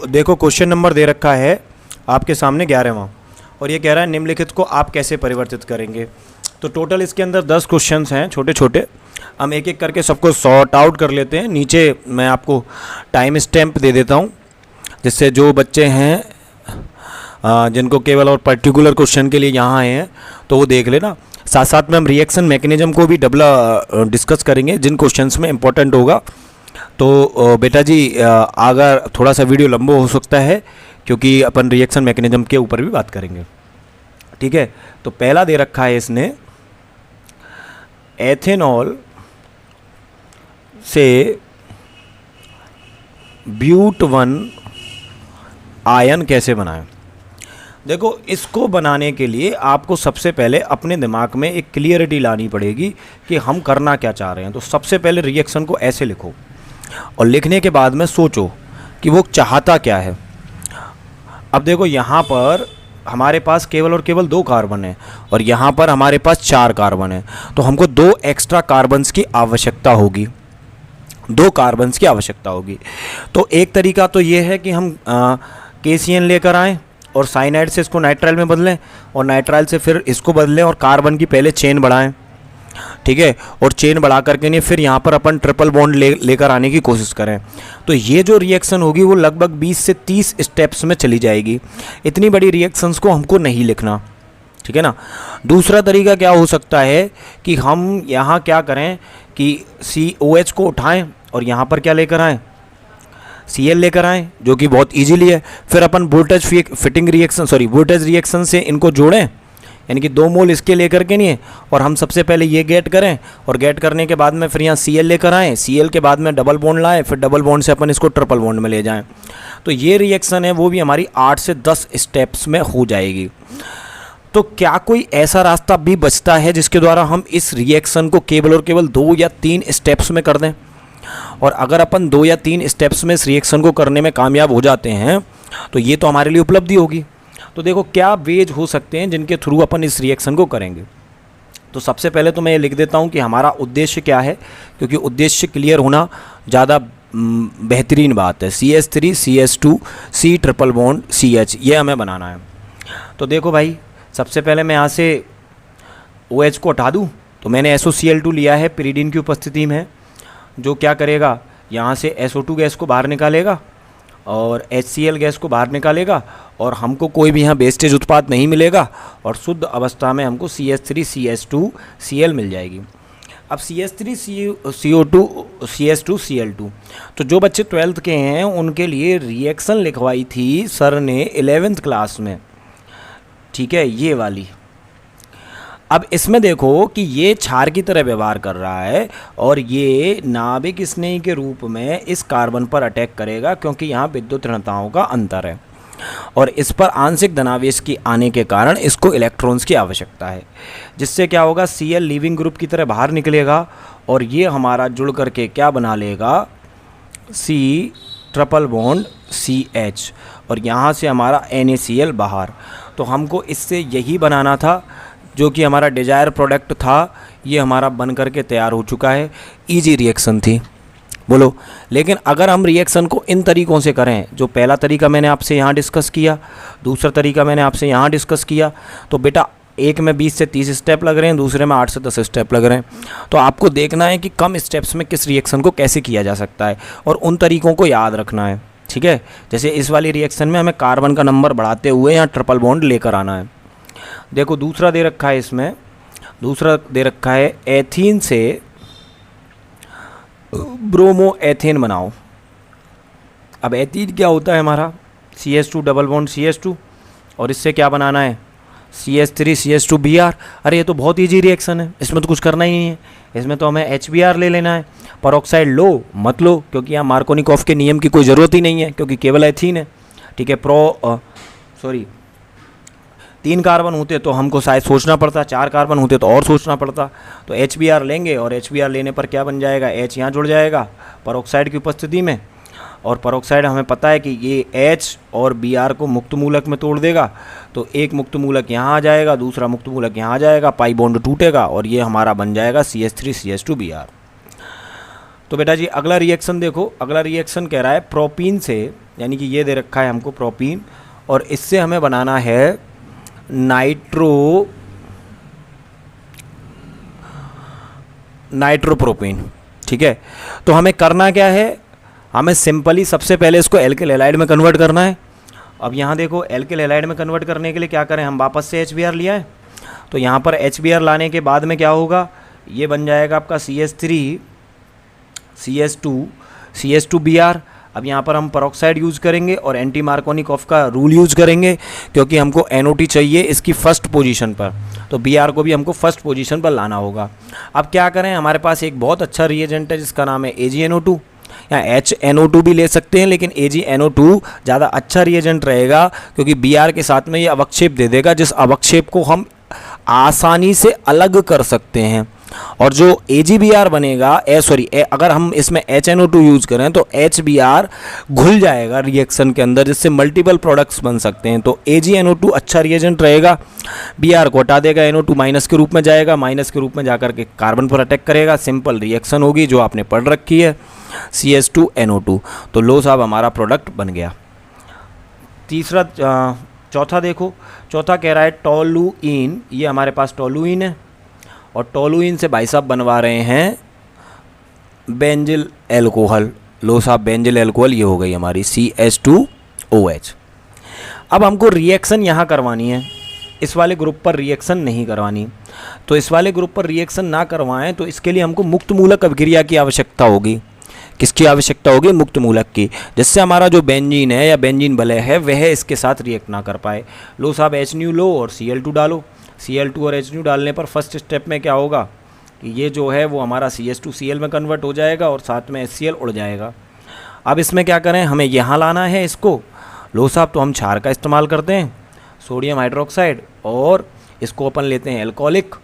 देखो question number दे रखा है आपके सामने 11वां, और ये कह रहा है निम्नलिखित को आप कैसे परिवर्तित करेंगे। तो टोटल इसके अंदर 10 क्वेश्चंस हैं छोटे छोटे, हम एक एक करके सबको सॉर्ट आउट कर लेते हैं। नीचे मैं आपको टाइम स्टैम्प दे देता हूँ, जिससे जो बच्चे हैं जिनको केवल और पर्टिकुलर क्वेश्चन के लिए यहाँ आए हैं तो वो देख लेना। साथ साथ में हम रिएक्शन मैकेनिज्म को भी डबल डिस्कस करेंगे जिन क्वेश्चंस में इंपॉर्टेंट होगा। तो बेटा जी अगर थोड़ा सा वीडियो लंबा हो सकता है क्योंकि अपन रिएक्शन मैकेनिज्म के ऊपर भी बात करेंगे, ठीक है। तो पहला दे रखा है इसने, एथेनॉल से ब्यूट 1 आयन कैसे बनाएं। देखो इसको बनाने के लिए आपको सबसे पहले अपने दिमाग में एक क्लियरिटी लानी पड़ेगी कि हम करना क्या चाह रहे हैं। तो सबसे पहले रिएक्शन को ऐसे लिखो और लिखने के बाद में सोचो कि वो चाहता क्या है। अब देखो यहाँ पर हमारे पास केवल और केवल 2 कार्बन है और यहाँ पर हमारे पास 4 कार्बन है, तो हमको 2 एक्स्ट्रा कार्बन्स की आवश्यकता होगी, 2 कार्बन्स की आवश्यकता होगी। तो एक तरीका तो ये है कि हम KCN लेकर आएँ और साइनाइड से इसको नाइट्राइल में बदलें और नाइट्राइल से फिर इसको बदलें और कार्बन की पहले चेन बढ़ाएं, ठीक है। और चेन बढ़ा करके नहीं फिर यहाँ पर अपन ट्रिपल बॉन्ड लेकर आने की कोशिश करें। तो ये जो रिएक्शन होगी वो लगभग 20 से 30 स्टेप्स में चली जाएगी। इतनी बड़ी रिएक्शंस को हमको नहीं लिखना, ठीक है ना। दूसरा तरीका क्या हो सकता है कि हम यहाँ क्या करें कि COH को उठाएं और यहाँ पर क्या लेकर आएँ, Cl लेकर आएँ, जो कि बहुत इजीली है। फिर अपन वोल्टेज रिएक्शन से इनको जोड़ें, यानी कि 2 मोल इसके लेकर के नहीं है, और हम सबसे पहले ये गेट करें और गेट करने के बाद में फिर यहाँ Cl लेकर आएँ, Cl के बाद में डबल बॉन्ड लाएँ, फिर डबल बॉन्ड से अपन इसको ट्रिपल बॉन्ड में ले जाएं। तो ये रिएक्शन है वो भी हमारी 8 से 10 स्टेप्स में हो जाएगी। तो क्या कोई ऐसा रास्ता भी बचता है जिसके द्वारा हम इस रिएक्शन को केवल और केवल 2 या 3 स्टेप्स में कर दें? और अगर अपन 2 या 3 स्टेप्स में इस रिएक्शन को करने में कामयाब हो जाते हैं तो ये तो हमारे लिए उपलब्धि होगी। तो देखो क्या वेज हो सकते हैं जिनके थ्रू अपन इस रिएक्शन को करेंगे। तो सबसे पहले तो मैं ये लिख देता हूँ कि हमारा उद्देश्य क्या है, क्योंकि उद्देश्य क्लियर होना ज़्यादा बेहतरीन बात है। CH3 CH2 C triple bond CH ये हमें बनाना है। तो देखो भाई सबसे पहले मैं यहाँ से OH को हटा दूँ, तो मैंने SOCl2 लिया है पिरीडीन की उपस्थिति में, जो क्या करेगा यहाँ से SO2 गैस को बाहर निकालेगा और HCl गैस को बाहर निकालेगा और हमको कोई भी यहाँ वेस्टेज उत्पाद नहीं मिलेगा और शुद्ध अवस्था में हमको CH3 CH2 Cl मिल जाएगी। अब CH3 CO2 CH2 Cl2, तो जो बच्चे 12th के हैं उनके लिए रिएक्शन लिखवाई थी सर ने 11th क्लास में, ठीक है, ये वाली। अब इसमें देखो कि ये क्षार की तरह व्यवहार कर रहा है और ये नाभिक स्नेही के रूप में इस कार्बन पर अटैक करेगा, क्योंकि यहाँ विद्युत ऋणताओं का अंतर है और इस पर आंशिक धनावेश की आने के कारण इसको इलेक्ट्रॉन्स की आवश्यकता है, जिससे क्या होगा Cl लीविंग ग्रुप की तरह बाहर निकलेगा और ये हमारा जुड़ करके क्या बना लेगा C ट्रिपल बॉन्ड CH और यहाँ से हमारा NaCl बाहर। तो हमको इससे यही बनाना था जो कि हमारा डिजायर प्रोडक्ट था, ये हमारा बन करके तैयार हो चुका है। इजी रिएक्शन थी, बोलो। लेकिन अगर हम रिएक्शन को इन तरीक़ों से करें, जो पहला तरीका मैंने आपसे यहाँ डिस्कस किया, दूसरा तरीका मैंने आपसे यहाँ डिस्कस किया, तो बेटा एक में 20 से 30 स्टेप लग रहे हैं, दूसरे में 8 से 10 स्टेप लग रहे हैं। तो आपको देखना है कि कम स्टेप्स में किस रिएक्शन को कैसे किया जा सकता है और उन तरीक़ों को याद रखना है, ठीक है। जैसे इस वाली रिएक्शन में हमें कार्बन का नंबर बढ़ाते हुए यहाँ ट्रिपल बॉन्ड लेकर आना है। देखो दूसरा दे रखा है इसमें, दूसरा दे रखा है एथीन से ब्रोमो एथेन बनाओ। अब एथीन क्या होता है हमारा CH2 डबल बॉन्ड CH2 और इससे क्या बनाना है CH3 CH2 Br। अरे ये तो बहुत ईजी रिएक्शन है, इसमें तो कुछ करना ही नहीं है, इसमें तो हमें HBr ले लेना है। परऑक्साइड लो मत लो, क्योंकि यहाँ मार्कोनिकॉफ के नियम की कोई ज़रूरत ही नहीं है, क्योंकि केवल एथीन है, ठीक है। 3 कार्बन होते तो हमको शायद सोचना पड़ता, 4 कार्बन होते तो और सोचना पड़ता। तो HBr लेंगे और HBr लेने पर क्या बन जाएगा, H यहाँ जुड़ जाएगा परऑक्साइड की उपस्थिति में, और परऑक्साइड हमें पता है कि ये H और Br को मुक्त मूलक में तोड़ देगा। तो एक मुक्त मूलक यहाँ आ जाएगा, दूसरा मुक्त मूलक यहाँ आ जाएगा, पाई बॉन्ड टूटेगा और ये हमारा बन जाएगा CH3 CH2 Br। तो बेटा जी अगला रिएक्शन देखो, अगला रिएक्शन कह रहा है प्रोपीन से यानी कि ये दे रखा है हमको प्रोपीन, और इससे हमें बनाना है नाइट्रोप्रोपीन। ठीक है, तो हमें करना क्या है, हमें सिंपली सबसे पहले इसको एल्किल हैलाइड में कन्वर्ट करना है। अब यहाँ देखो, एल्किल हैलाइड में कन्वर्ट करने के लिए क्या करें, हम वापस से HBr लिया है, तो यहाँ पर HBr लाने के बाद में क्या होगा, ये बन जाएगा आपका CH3 CH2Br। अब यहाँ पर हम पेरोक्साइड यूज़ करेंगे और एंटी मार्कोनिकॉफ का रूल यूज़ करेंगे, क्योंकि हमको NOT चाहिए इसकी फर्स्ट पोजीशन पर, तो Br को भी हमको फर्स्ट पोजीशन पर लाना होगा। अब क्या करें, हमारे पास एक बहुत अच्छा रिएजेंट है जिसका नाम है AgNO2 या HNO2 भी ले सकते हैं, लेकिन AgNO2 ज़्यादा अच्छा रिएजेंट रहेगा, क्योंकि Br के साथ में ये अवक्षेप दे देगा, जिस अवक्षेप को हम आसानी से अलग कर सकते हैं। और जो AgBr बनेगा, अगर हम इसमें HNO2 यूज़ करें तो HBr घुल जाएगा रिएक्शन के अंदर, जिससे मल्टीपल प्रोडक्ट्स बन सकते हैं। तो AgNO2 अच्छा रिएजेंट रहेगा, Br को हटा देगा, NO2 माइनस के रूप में जाएगा, माइनस के रूप में जाकर के कार्बन पर अटैक करेगा, सिंपल रिएक्शन होगी जो आपने पढ़ रखी है, CH2NO2। तो लो साहब हमारा प्रोडक्ट बन गया। चौथा देखो, चौथा कह रहा है टोलुइन, ये हमारे पास टोलुइन है, और टोलुइन से भाई साहब बनवा रहे हैं बेंजिल एल्कोहल। लो साहब बेंजिल एल्कोहल ये हो गई हमारी CH2OH। अब हमको रिएक्शन यहाँ करवानी है, इस वाले ग्रुप पर रिएक्शन नहीं करवानी। तो इस वाले ग्रुप पर रिएक्शन ना करवाएं तो इसके लिए हमको मुक्त मूलक अभिक्रिया की आवश्यकता होगी। किसकी आवश्यकता होगी? मुक्त मूलक की, जिससे हमारा जो बेंजीन है या बेंजीन वलय है वह इसके साथ रिएक्ट ना कर पाए। लो साहब HNU लो और Cl2 डालो। Cl2 और HNU डालने पर फर्स्ट स्टेप में क्या होगा कि ये जो है वो हमारा CH2Cl में कन्वर्ट हो जाएगा और साथ में HCl उड़ जाएगा। अब इसमें क्या करें, हमें यहाँ लाना है इसको। लो साहब तो हम क्षार का इस्तेमाल करते हैं, सोडियम हाइड्रोक्साइड, और इसको अपन लेते हैं एल्कोहलिक।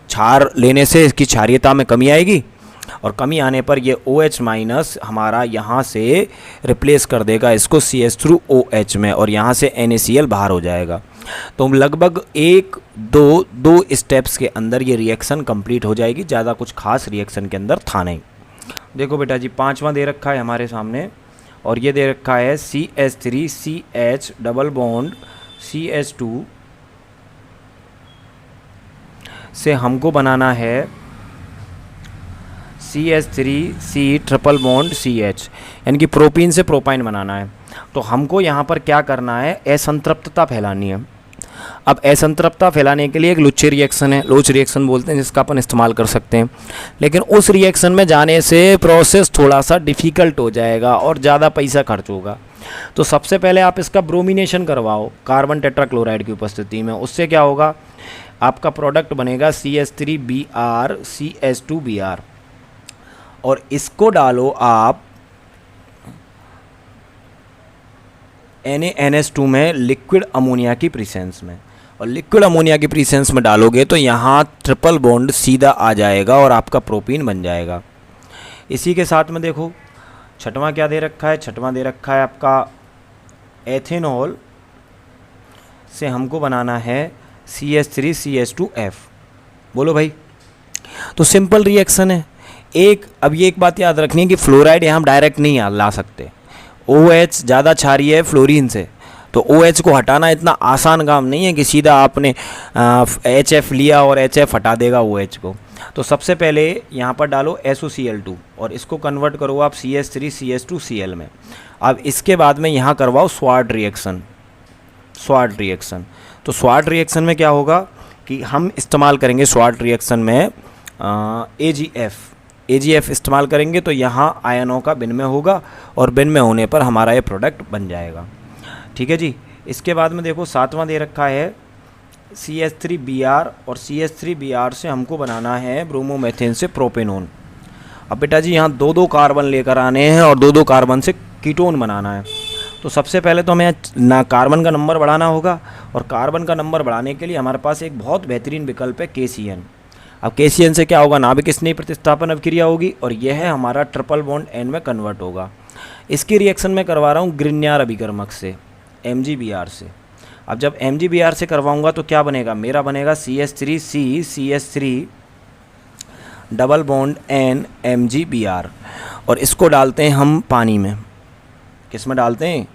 क्षार लेने से इसकी क्षारीयता में कमी आएगी, और कमी आने पर ये OH माइनस हमारा यहाँ से रिप्लेस कर देगा इसको CH3OH में, और यहाँ से NaCl बाहर हो जाएगा। तो लगभग 1-2 स्टेप्स के अंदर ये रिएक्शन कंप्लीट हो जाएगी, ज़्यादा कुछ खास रिएक्शन के अंदर था नहीं। देखो बेटा जी, पांचवा दे रखा है हमारे सामने, और ये दे रखा है CH3CH डबल बॉन्ड CH2 से हमको बनाना है CH3C ट्रिपल बॉन्ड CH, यानी कि प्रोपीन से प्रोपाइन बनाना है। तो हमको यहाँ पर क्या करना है, असंतृप्तता फैलानी है। अब असंतृप्तता फैलाने के लिए एक लुच्चे रिएक्शन है, लोच रिएक्शन बोलते हैं, जिसका अपन इस्तेमाल कर सकते हैं, लेकिन उस रिएक्शन में जाने से प्रोसेस थोड़ा सा डिफ़िकल्ट हो जाएगा और ज़्यादा पैसा खर्च होगा। तो सबसे पहले आप इसका ब्रोमिनेशन करवाओ कार्बन टेट्राक्लोराइड की उपस्थिति में। उससे क्या होगा, आपका प्रोडक्ट बनेगा CH3Br CH2Br, और इसको डालो आप NaNH2 में लिक्विड अमोनिया की प्रेजेंस में, और लिक्विड अमोनिया की प्रेजेंस में डालोगे तो यहाँ ट्रिपल बॉन्ड सीधा आ जाएगा और आपका प्रोपीन बन जाएगा। इसी के साथ में देखो छठवां क्या दे रखा है, छठवां दे रखा है आपका एथेनॉल से हमको बनाना है CH3CH2F। बोलो भाई, तो सिंपल रिएक्शन है। अब ये एक बात याद रखनी है कि फ्लोराइड यहाँ हम डायरेक्ट नहीं ला सकते, OH ज़्यादा क्षारीय है फ्लोरीन से, तो OH को हटाना इतना आसान काम नहीं है कि सीधा आपने HF लिया और HF हटा देगा OH को। तो सबसे पहले यहाँ पर डालो SOCl2 और इसको कन्वर्ट करो आप CH3CH2Cl में। अब इसके बाद में यहाँ करवाओ स्वाड रिएक्शन। तो स्वाड रिएक्शन में क्या होगा कि हम इस्तेमाल करेंगे स्वाड रिएक्शन में AgF इस्तेमाल करेंगे, तो यहाँ आयनों का विनिमय होगा और विनिमय होने पर हमारा ये प्रोडक्ट बन जाएगा। ठीक है जी। इसके बाद में देखो सातवां दे रखा है CH3Br, और CH3Br से हमको बनाना है ब्रोमोमेथेन से प्रोपेनोन। अब बेटा जी यहाँ 2-2 कार्बन लेकर आने हैं और 2-2 कार्बन से कीटोन बनाना है। तो सबसे पहले तो हमें कार्बन का नंबर बढ़ाना होगा, और कार्बन का नंबर बढ़ाने के लिए हमारे पास एक बहुत बेहतरीन विकल्प है KCN। अब KCN से क्या होगा, नाभिक स्नेही प्रतिस्थापन अभिक्रिया होगी और यह हमारा ट्रिपल बॉन्ड N में कन्वर्ट होगा। इसकी रिएक्शन में करवा रहा हूँ ग्रिन्यार अभिकर्मक से MgBr से। अब जब MgBr से करवाऊँगा तो क्या बनेगा, मेरा बनेगा CH3C CH3 double bond N MgBr, और इसको डालते हैं हम पानी में। किस में डालते हैं,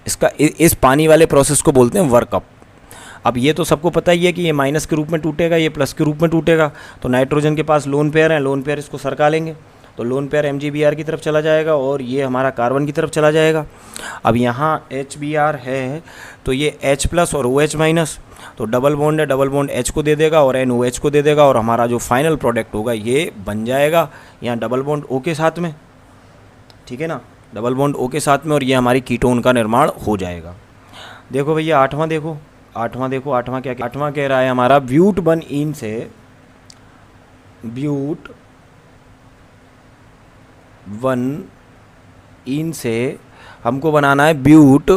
इसका इस पानी वाले प्रोसेस को बोलते हैं वर्कअप। अब ये तो सबको पता ही है कि ये माइनस के रूप में टूटेगा, ये प्लस के रूप में टूटेगा। तो नाइट्रोजन के पास लोन पेयर है, लोन पेयर इसको सरका लेंगे, तो लोन पेयर MgBr की तरफ चला जाएगा और ये हमारा कार्बन की तरफ चला जाएगा। अब यहाँ HBr है तो ये H+ और OH-, तो डबल बॉन्ड है, डबल बॉन्ड H को दे देगा और NOH को दे देगा, और हमारा जो फाइनल प्रोडक्ट होगा ये बन जाएगा यहाँ डबल बॉन्ड O के साथ में, ठीक है ना, डबल बॉन्ड O के साथ में, और ये हमारी कीटोन का निर्माण हो जाएगा। देखो भैया आठवां देखो, आठवां क्या, आठवां कह रहा है हमारा ब्यूट 1 इन से, ब्यूट 1 इन से हमको बनाना है ब्यूट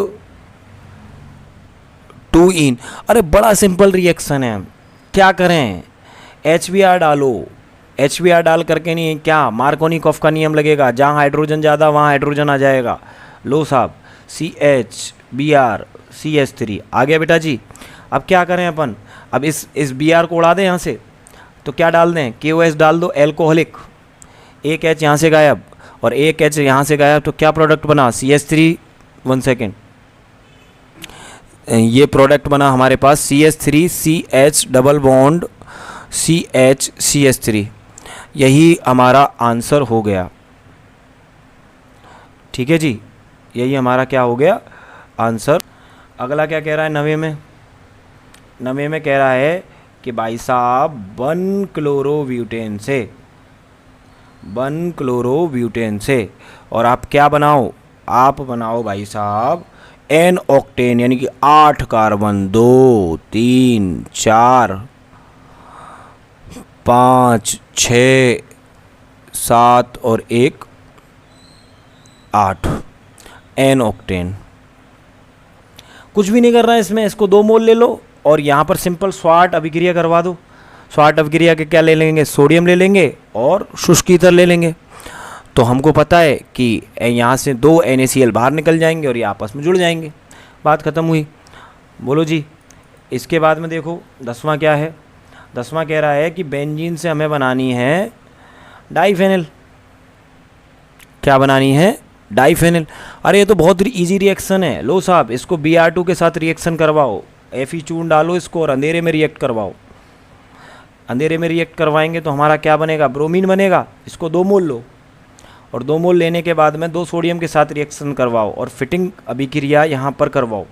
2 इन। अरे बड़ा सिंपल रिएक्शन है, क्या करें, HBr डालो, HBr डाल करके नहीं क्या मार्कोनिकॉफ का नियम लगेगा, जहाँ हाइड्रोजन ज़्यादा वहाँ हाइड्रोजन आ जाएगा। लो साहब CHBr CH3 आ गया बेटा जी। अब क्या करें अपन, अब इस Br को उड़ा दें यहाँ से, तो क्या डाल दें, KOH डाल दो, एल्कोहलिक, एक H यहाँ से गायब और एक H यहाँ से गायब, तो क्या प्रोडक्ट बना, CH3, 1 सेकेंड, ये प्रोडक्ट बना हमारे पास CH3 CH double bond CH CH3, यही हमारा आंसर हो गया, ठीक है जी, यही हमारा क्या हो गया आंसर। अगला क्या कह रहा है, 90 में कह रहा है कि भाई साहब 1 क्लोरोब्यूटेन से, और आप क्या बनाओ, आप बनाओ भाई साहब N ऑक्टेन, यानी कि 8 कार्बन, 2 3 4 5 6 7 और 1 8 N ऑक्टेन। कुछ भी नहीं कर रहा है इसमें, इसको 2 मोल ले लो और यहाँ पर सिंपल स्वाट अभिक्रिया करवा दो। स्वाट अभिक्रिया के क्या ले लेंगे, सोडियम ले लेंगे और शुष्क ईथर ले लेंगे। तो हमको पता है कि यहाँ से 2 NaCl बाहर निकल जाएंगे और ये आपस में जुड़ जाएंगे, बात ख़त्म हुई। बोलो जी, इसके बाद में देखो 10वां क्या है, 10वां कह रहा है कि बेंजीन से हमें बनानी है डाइफेनिल। क्या बनानी है, डाइफेनिल। अरे ये तो बहुत इजी रिएक्शन है, लो साहब इसको Br2 के साथ रिएक्शन करवाओ, Fe चून डालो इसको और अंधेरे में रिएक्ट करवाओ। अंधेरे में रिएक्ट करवाएंगे तो हमारा क्या बनेगा, ब्रोमीन बनेगा। इसको 2 मोल लो और 2 मोल लेने के बाद में 2 सोडियम के साथ रिएक्शन करवाओ और फिटिंग अभिक्रिया यहाँ पर करवाओ,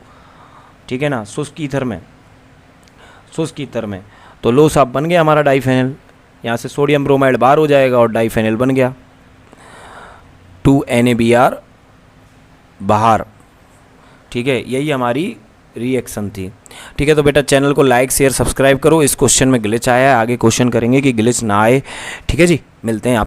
ठीक है ना, शुष्क ईथर में। तो लो साहब बन गया हमारा डाइफेनिल, यहाँ से सोडियम ब्रोमाइड बाहर हो जाएगा और डाइफेनिल बन गया, 2 NaBr बाहर, ठीक है, यही हमारी रिएक्शन थी। ठीक है, तो बेटा चैनल को लाइक शेयर सब्सक्राइब करो। इस क्वेश्चन में ग्लिच आया है, आगे क्वेश्चन करेंगे कि ग्लिच ना आए। ठीक है जी, मिलते हैं आप।